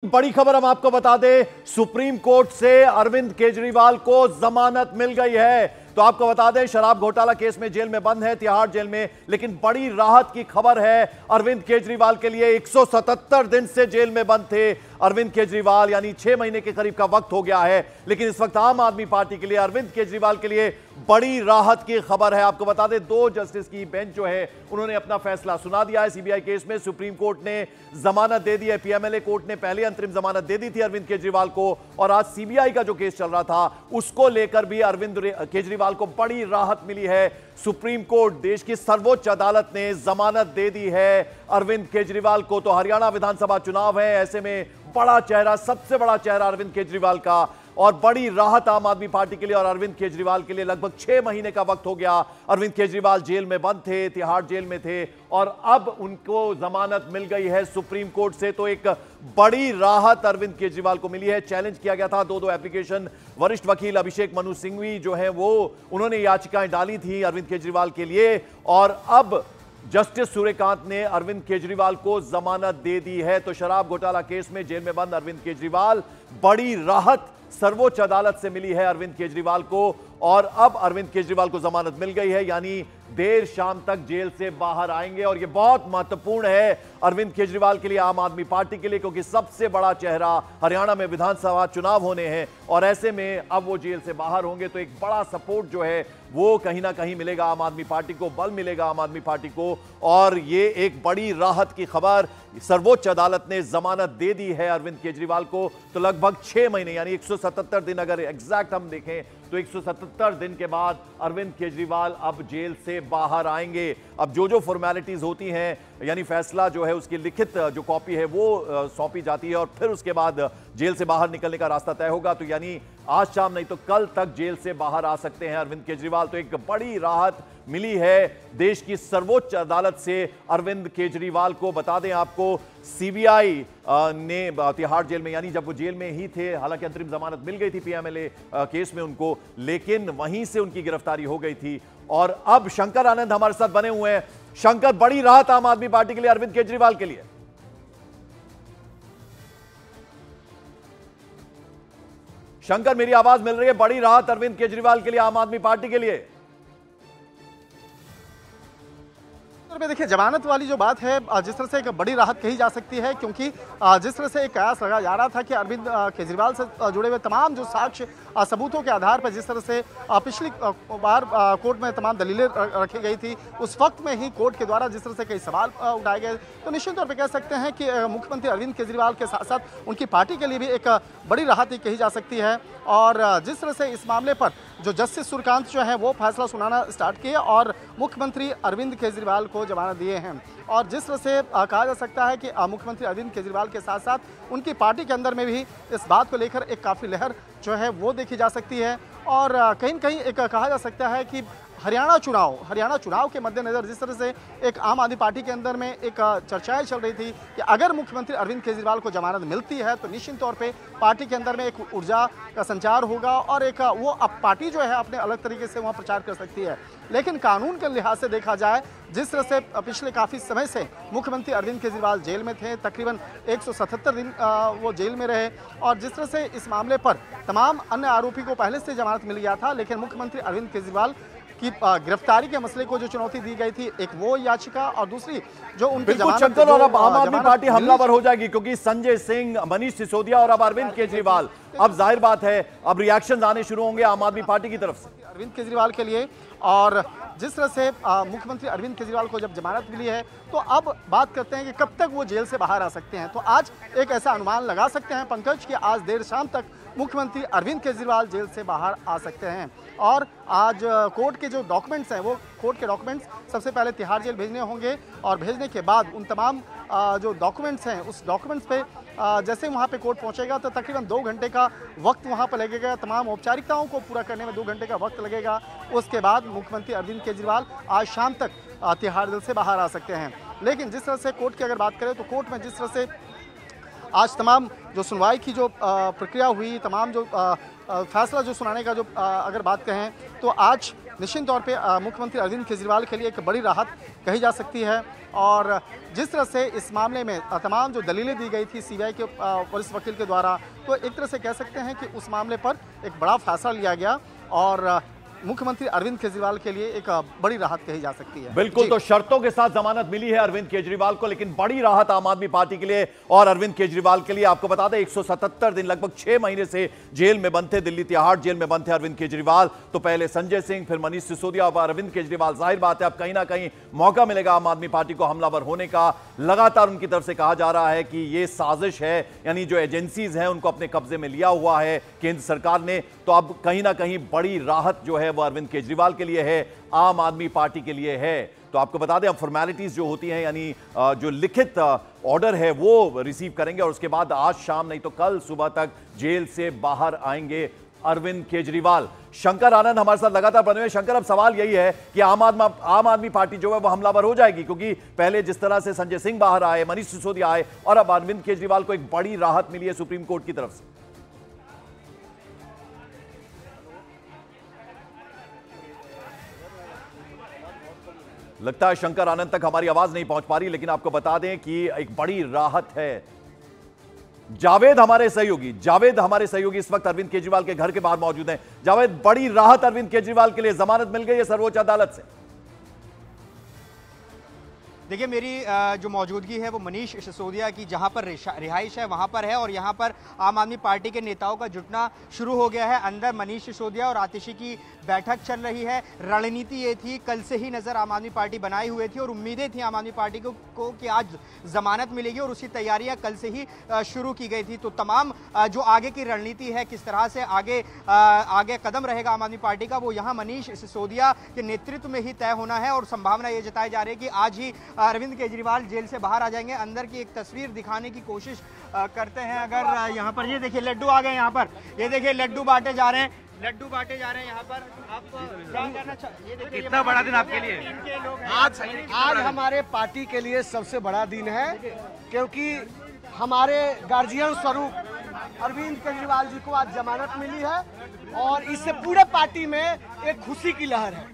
बड़ी खबर हम आपको बता दें, सुप्रीम कोर्ट से अरविंद केजरीवाल को जमानत मिल गई है। तो आपको बता दें, शराब घोटाला केस में जेल में बंद है, तिहाड़ जेल में, लेकिन बड़ी राहत की खबर है अरविंद केजरीवाल के लिए। 177 दिन से जेल में बंद थे अरविंद केजरीवाल, यानी 6 महीने के करीब का वक्त हो गया है। लेकिन इस वक्त आम आदमी पार्टी के लिए, अरविंद केजरीवाल के लिए बड़ी राहत की खबर है। आपको बता दें, 2 जस्टिस की बेंच जो है उन्होंने अपना फैसला सुना दिया है सीबीआई केस में। सुप्रीम कोर्ट ने जमानत दे दी है, पीएमएलए कोर्ट ने पहले अंतरिम जमानत दे दी थी अरविंद केजरीवाल को, और आज सीबीआई का जो केस चल रहा था उसको लेकर भी अरविंद केजरीवाल को बड़ी राहत मिली है। सुप्रीम कोर्ट, देश की सर्वोच्च अदालत ने जमानत दे दी है अरविंद केजरीवाल को। तो हरियाणा विधानसभा चुनाव है, ऐसे में बड़ा चेहरा, सबसे बड़ा चेहरा अरविंद केजरीवाल का, और बड़ी राहत आम आदमी पार्टी के लिए और अरविंद केजरीवाल के लिए। लगभग 6 महीने का वक्त हो गया अरविंद केजरीवाल जेल में बंद थे, तिहाड़ जेल में थे, और अब उनको जमानत मिल गई है सुप्रीम कोर्ट से। तो एक बड़ी राहत अरविंद केजरीवाल को मिली है। चैलेंज किया गया था 2 एप्लीकेशन, वरिष्ठ वकील अभिषेक मनु सिंघवी जो है वो उन्होंने याचिकाएं डाली थी अरविंद केजरीवाल के लिए, और अब जस्टिस सूर्यकांत ने अरविंद केजरीवाल को जमानत दे दी है। तो शराब घोटाला केस में जेल में बंद अरविंद केजरीवाल, बड़ी राहत सर्वोच्च अदालत से मिली है अरविंद केजरीवाल को, और अब अरविंद केजरीवाल को जमानत मिल गई है, यानी देर शाम तक जेल से बाहर आएंगे। और यह बहुत महत्वपूर्ण है अरविंद केजरीवाल के लिए, आम आदमी पार्टी के लिए, क्योंकि सबसे बड़ा चेहरा, हरियाणा में विधानसभा चुनाव होने हैं, और ऐसे में अब वो जेल से बाहर होंगे तो एक बड़ा सपोर्ट जो है वो कहीं ना कहीं मिलेगा आम आदमी पार्टी को, बल मिलेगा आम आदमी पार्टी को। और ये एक बड़ी राहत की खबर, सर्वोच्च अदालत ने जमानत दे दी है अरविंद केजरीवाल को। तो लगभग 6 महीने यानी 177 दिन, अगर एग्जैक्ट हम देखें तो 177 दिन के बाद अरविंद केजरीवाल अब जेल से बाहर आएंगे। अब जो फॉर्मेलिटीज होती हैं, यानी फैसला जो है उसकी लिखित जो कॉपी है वो सौंपी जाती है, और फिर उसके बाद जेल से बाहर निकलने का रास्ता तय होगा। तो यानी आज शाम नहीं तो कल तक जेल से बाहर आ सकते हैं अरविंद केजरीवाल। तो एक बड़ी राहत मिली है देश की सर्वोच्च अदालत से अरविंद केजरीवाल को। बता दें आपको, सीबीआई ने तिहाड़ जेल में, यानी जब वो जेल में ही थे, हालांकि अंतरिम जमानत मिल गई थी पीएमएलए केस में उनको, लेकिन वहीं से उनकी गिरफ्तारी हो गई थी। और अब शंकर आनंद हमारे साथ बने हुए हैं। शंकर, बड़ी राहत आम आदमी पार्टी के लिए, अरविंद केजरीवाल के लिए। शंकर, मेरी आवाज मिल रही है? बड़ी राहत अरविंद केजरीवाल के लिए, आम आदमी पार्टी के लिए। देखिए, जमानत वाली जो बात है, जिस तरह से एक बड़ी राहत कही जा सकती है, क्योंकि जिस तरह से एक कयास लगाया जा रहा था कि अरविंद केजरीवाल से जुड़े हुए तमाम जो साक्ष्य सबूतों के आधार पर जिस तरह से पिछली बार कोर्ट में तमाम दलीलें रखी गई थी, उस वक्त में ही कोर्ट के द्वारा जिस तरह से कई सवाल उठाए गए, तो निश्चित तौर पर कह सकते हैं कि मुख्यमंत्री अरविंद केजरीवाल के साथ साथ उनकी पार्टी के लिए भी एक बड़ी राहत कही जा सकती है। और जिस तरह से इस मामले पर जो जस्टिस सूर्यकांत जो है वो फैसला सुनाना स्टार्ट किए और मुख्यमंत्री अरविंद केजरीवाल को जमानत दिए हैं, और जिस तरह से कहा जा सकता है कि मुख्यमंत्री अरविंद केजरीवाल के साथ साथ उनकी पार्टी के अंदर में भी इस बात को लेकर एक काफ़ी लहर जो है वो देखी जा सकती है। और कहीं न कहीं एक कहा जा सकता है कि हरियाणा चुनाव के मद्देनज़र जिस तरह से एक आम आदमी पार्टी के अंदर में एक चर्चाएं चल रही थी कि अगर मुख्यमंत्री अरविंद केजरीवाल को जमानत मिलती है तो निश्चित तौर पे पार्टी के अंदर में एक ऊर्जा का संचार होगा, और एक वो अब पार्टी जो है अपने अलग तरीके से वहाँ प्रचार कर सकती है। लेकिन कानून के लिहाज से देखा जाए, जिस तरह से पिछले काफ़ी समय से मुख्यमंत्री अरविंद केजरीवाल जेल में थे, तकरीबन 177 दिन वो जेल में रहे, और जिस तरह से इस मामले पर तमाम अन्य आरोपी को पहले से जमानत मिल गया था, लेकिन मुख्यमंत्री अरविंद केजरीवाल की गिरफ्तारी के मसले को जो चुनौती दी गई थी, एक वो याचिका, और दूसरी जो उनकी जमानत। और अब आम आदमी पार्टी हमलावर हो जाएगी, क्योंकि संजय सिंह, मनीष सिसोदिया और अब अरविंद केजरीवाल, अब जाहिर बात है अब रिएक्शन आने शुरू होंगे आम आदमी पार्टी की तरफ से अरविंद केजरीवाल के लिए। और जिस तरह से मुख्यमंत्री अरविंद केजरीवाल को जब जमानत मिली है, तो अब बात करते हैं कि कब तक वो जेल से बाहर आ सकते हैं। तो आज एक ऐसा अनुमान लगा सकते हैं पंकज कि आज देर शाम तक मुख्यमंत्री अरविंद केजरीवाल जेल से बाहर आ सकते हैं। और आज कोर्ट के जो डॉक्यूमेंट्स हैं, वो कोर्ट के डॉक्यूमेंट्स सबसे पहले तिहाड़ जेल भेजने होंगे, और भेजने के बाद उन तमाम जो डॉक्यूमेंट्स हैं, उस डॉक्यूमेंट्स पे जैसे वहाँ पे कोर्ट पहुँचेगा तो तकरीबन 2 घंटे का वक्त वहाँ पर लगेगा, तमाम औपचारिकताओं को पूरा करने में 2 घंटे का वक्त लगेगा। उसके बाद मुख्यमंत्री अरविंद केजरीवाल आज शाम तक तिहाड़ जेल से बाहर आ सकते हैं। लेकिन जिस तरह से कोर्ट की अगर बात करें तो कोर्ट में जिस तरह से आज तमाम जो सुनवाई की जो प्रक्रिया हुई, तमाम जो फैसला जो सुनाने का जो अगर बात कहें तो आज निश्चित तौर पे मुख्यमंत्री अरविंद केजरीवाल के लिए एक बड़ी राहत कही जा सकती है। और जिस तरह से इस मामले में तमाम जो दलीलें दी गई थी सीबीआई के पुलिस वकील के द्वारा, तो एक तरह से कह सकते हैं कि उस मामले पर एक बड़ा फैसला लिया गया और मुख्यमंत्री अरविंद केजरीवाल के लिए एक बड़ी राहत कही जा सकती है। बिल्कुल, तो शर्तों के साथ जमानत मिली है अरविंद केजरीवाल को, लेकिन बड़ी राहत आम आदमी पार्टी के लिए और अरविंद केजरीवाल के लिए। आपको बता दें 177 दिन, लगभग 6 महीने से जेल में बंद थे, दिल्ली तिहाड़ जेल में बंद थे अरविंद केजरीवाल। तो पहले संजय सिंह, फिर मनीष सिसोदिया, अब अरविंद केजरीवाल। जाहिर बात है अब कहीं ना कहीं मौका मिलेगा आम आदमी पार्टी को हमलावर होने का। लगातार उनकी तरफ से कहा जा रहा है कि यह साजिश है, यानी जो एजेंसीज हैं उनको अपने कब्जे में लिया हुआ है केंद्र सरकार ने। तो अब कहीं ना कहीं बड़ी राहत जो है वो अरविंद केजरीवाल के लिए है, आम आदमी पार्टी के लिए है। तो आपको बता दें अब फॉर्मेलिटीज जो होती हैं, यानी जो लिखित ऑर्डर है वो रिसीव करेंगे और उसके बाद आज शाम नहीं तो कल सुबह तक जेल से बाहर आएंगे अरविंद केजरीवाल। शंकर आनंद हमारे साथ लगातार बने हुए। शंकर, अब सवाल यही है कि आम आदमी पार्टी जो है वो हमलावर हो जाएगी, क्योंकि पहले जिस तरह से संजय सिंह बाहर आए, मनीष सिसोदिया आए और अब अरविंद केजरीवाल को एक बड़ी राहत मिली है सुप्रीम कोर्ट की तरफ से। लगता है शंकर आनंद तक हमारी आवाज नहीं पहुंच पा रही, लेकिन आपको बता दें कि एक बड़ी राहत है। जावेद हमारे सहयोगी इस वक्त अरविंद केजरीवाल के घर के बाहर मौजूद हैं। जावेद, बड़ी राहत अरविंद केजरीवाल के लिए, जमानत मिल गई है सर्वोच्च अदालत से। देखिए, मेरी जो मौजूदगी है वो मनीष सिसोदिया की जहां पर रिहाइश है वहां पर है और यहां पर आम आदमी पार्टी के नेताओं का जुटना शुरू हो गया है। अंदर मनीष सिसोदिया और आतिशी की बैठक चल रही है। रणनीति ये थी, कल से ही नज़र आम आदमी पार्टी बनाई हुई थी और उम्मीदें थी आम आदमी पार्टी को कि आज जमानत मिलेगी और उसकी तैयारियां कल से ही शुरू की गई थी। तो तमाम जो आगे की रणनीति है, किस तरह से आगे कदम रहेगा आम आदमी पार्टी का, वो यहाँ मनीष सिसोदिया के नेतृत्व में ही तय होना है। और संभावना ये जताई जा रही है कि आज ही अरविंद केजरीवाल जेल से बाहर आ जाएंगे। अंदर की एक तस्वीर दिखाने की कोशिश करते हैं। अगर यहाँ पर ये देखिए लड्डू आ गए, यहाँ पर ये देखिए लड्डू बांटे जा रहे हैं, यहाँ पर। आप क्या करना चाहिए? ये देखिए कितना बड़ा दिन आपके लिए इनके लोग आज हमारे पार्टी के लिए सबसे बड़ा दिन है, क्योंकि हमारे गार्जियन स्वरूप अरविंद केजरीवाल जी को आज जमानत मिली है और इससे पूरे पार्टी में एक खुशी की लहर है।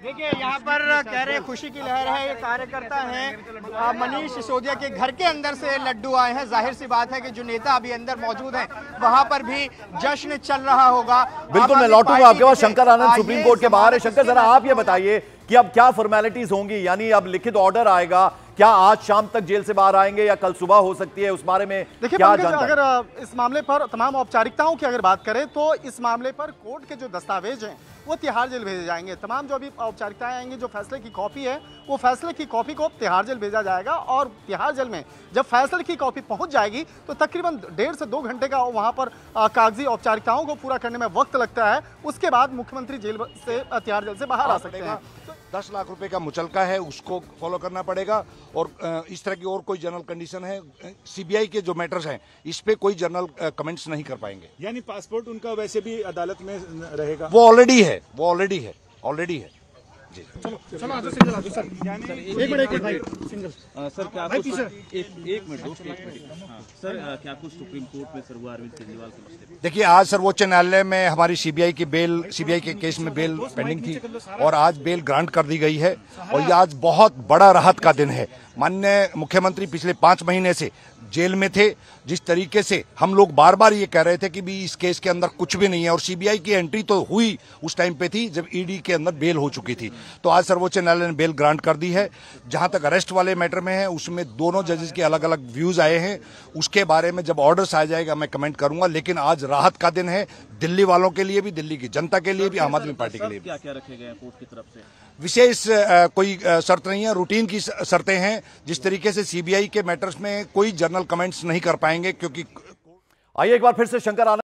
देखिए यहाँ पर कह रहे खुशी की लहर है। ये कार्यकर्ता हैं मनीष सिसोदिया के घर के अंदर से लड्डू आए हैं। जाहिर सी बात है कि जो नेता अभी अंदर मौजूद हैं वहां पर भी जश्न चल रहा होगा। बिल्कुल, मैं लौटूंगा आपके पास। शंकर आनंद सुप्रीम कोर्ट के बाहर है। शंकर, जरा आप ये बताइए कि अब क्या फॉर्मेलिटीज होंगी, यानी अब लिखित ऑर्डर आएगा, क्या आज शाम तक जेल से बाहर आएंगे या कल सुबह हो सकती है, उस बारे में देखिए क्या जानकारी? अगर इस मामले पर तमाम औपचारिकताओं की अगर बात करें तो इस मामले पर कोर्ट के जो दस्तावेज हैं वो तिहाड़ जेल भेजे जाएंगे। तमाम जो अभी औपचारिकताएं आएंगी, जो फैसले की कॉपी है वो फैसले की कॉपी को तिहाड़ जेल भेजा जाएगा और तिहाड़ जेल में जब फैसले की कॉपी पहुंच जाएगी तो तकरीबन 1.5 से 2 घंटे का वहां पर कागजी औपचारिकताओं को पूरा करने में वक्त लगता है। उसके बाद मुख्यमंत्री जेल से तिहाड़ जेल से बाहर आ सकते हैं। 10 लाख रुपए का मुचलका है, उसको फॉलो करना पड़ेगा। और इस तरह की और कोई जनरल कंडीशन है, सीबीआई के जो मैटर्स हैं इस पे कोई जनरल कमेंट्स नहीं कर पाएंगे। यानी पासपोर्ट उनका वैसे भी अदालत में रहेगा? वो ऑलरेडी है जी। चलो एक मिनट भाई सर, क्या एक मिनट दोस्त, एक मिनट। सर, क्या कुछ सुप्रीम कोर्ट में सर हुआ अरविंद केजरीवाल के मसले? देखिए, आज सर्वोच्च न्यायालय में हमारी सीबीआई के केस में बेल पेंडिंग थी और आज बेल ग्रांट कर दी गई है और ये आज बहुत बड़ा राहत का दिन है। माननीय मुख्यमंत्री पिछले 5 महीने से जेल में थे। जिस तरीके से हम लोग बार बार ये कह रहे थे कि भी इस केस के अंदर कुछ भी नहीं है और सीबीआई की एंट्री तो हुई उस टाइम पे थी जब ईडी के अंदर बेल हो चुकी थी, तो आज सर्वोच्च न्यायालय ने बेल ग्रांट कर दी है। जहां तक अरेस्ट वाले मैटर में है उसमें दोनों जजेस के अलग अलग व्यूज आए हैं, उसके बारे में जब ऑर्डर्स आ जाएगा मैं कमेंट करूंगा। लेकिन आज राहत का दिन है दिल्ली वालों के लिए भी, दिल्ली की जनता के लिए भी, आम आदमी पार्टी के लिए भी। क्या क्या रखे गए कोर्ट की तरफ से? विशेष कोई शर्त नहीं है, रूटीन की शर्तें हैं। जिस तरीके से सीबीआई के मैटर्स में कोई जनरल कमेंट्स नहीं कर पाएंगे, क्योंकि आइए एक बार फिर से शंकर आनंद